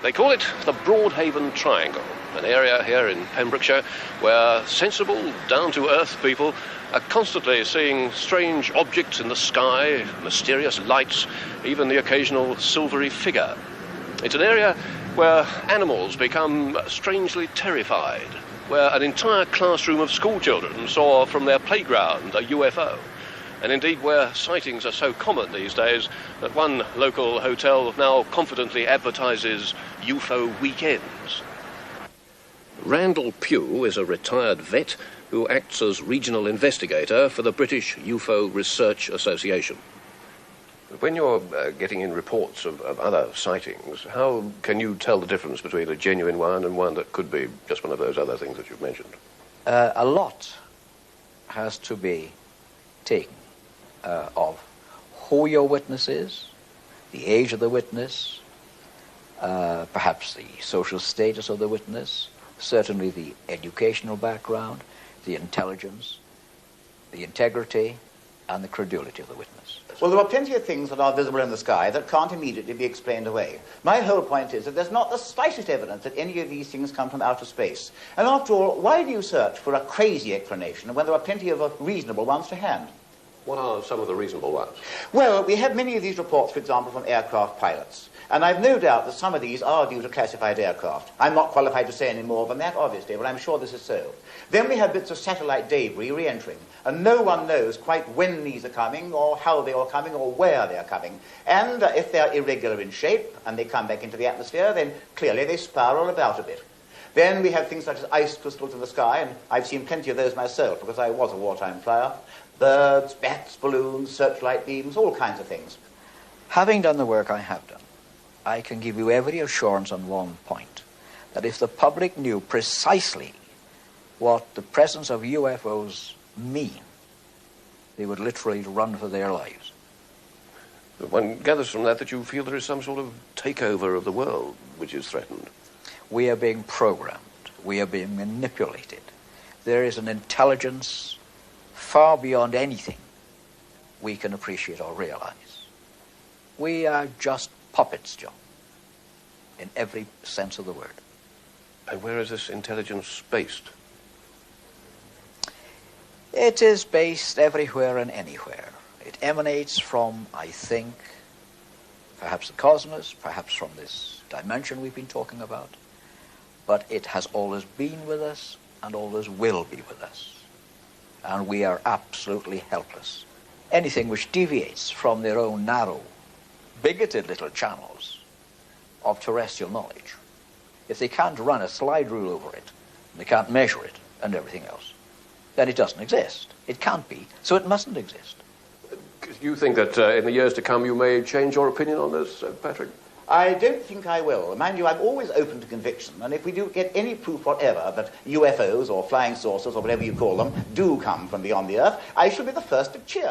They call it the Broadhaven Triangle, an area here in Pembrokeshire where sensible, down-to-earth people are constantly seeing strange objects in the sky, mysterious lights, even the occasional silvery figure. It's an area where animals become strangely terrified, where an entire classroom of schoolchildren saw from their playground a UFO, and indeed where sightings are so common these days that one local hotel now confidently advertises UFO weekends. Randal Pugh is a retired vet who acts as regional investigator for the British UFO Research Association. When you're getting in reports of other sightings, how can you tell the difference between a genuine one and one that could be just one of those other things that you've mentioned? A lot has to be taken of who your witness is, the age of the witness, perhaps the social status of the witness, certainly the educational background, the intelligence, the integrity, and the credulity of the witness. Well, there are plenty of things that are visible in the sky that can't immediately be explained away. My whole point is that there's not the slightest evidence that any of these things come from outer space. And after all, why do you search for a crazy explanation when there are plenty of reasonable ones to hand? What are some of the reasonable ones? Well, we have many of these reports, for example, from aircraft pilots. And I've no doubt that some of these are due to classified aircraft. I'm not qualified to say any more than that, obviously, but I'm sure this is so. Then we have bits of satellite debris re-entering, and no one knows quite when these are coming, or how they are coming, or where they are coming. And if they're irregular in shape, and they come back into the atmosphere, then clearly they spiral about a bit. Then we have things such as ice crystals in the sky, and I've seen plenty of those myself, because I was a wartime flyer. Birds, bats, balloons, searchlight beams, all kinds of things. Having done the work I have done, I can give you every assurance on one point, that if the public knew precisely what the presence of UFOs mean, they would literally run for their lives. One gathers from that you feel there is some sort of takeover of the world which is threatened. We are being programmed. We are being manipulated. There is an intelligence far beyond anything we can appreciate or realize. We are just puppets, John, in every sense of the word. And where is this intelligence based? It is based everywhere and anywhere. It emanates from, I think, perhaps the cosmos, perhaps from this dimension we've been talking about, but it has always been with us and always will be with us. And we are absolutely helpless. Anything which deviates from their own narrow, bigoted little channels of terrestrial knowledge, if they can't run a slide rule over it, and they can't measure it and everything else, then it doesn't exist. It can't be, so it mustn't exist. You think that in the years to come you may change your opinion on this, Patrick? I don't think I will. Mind you, I'm always open to conviction, and if we do get any proof whatever that UFOs or flying saucers or whatever you call them do come from beyond the Earth, I shall be the first to cheer.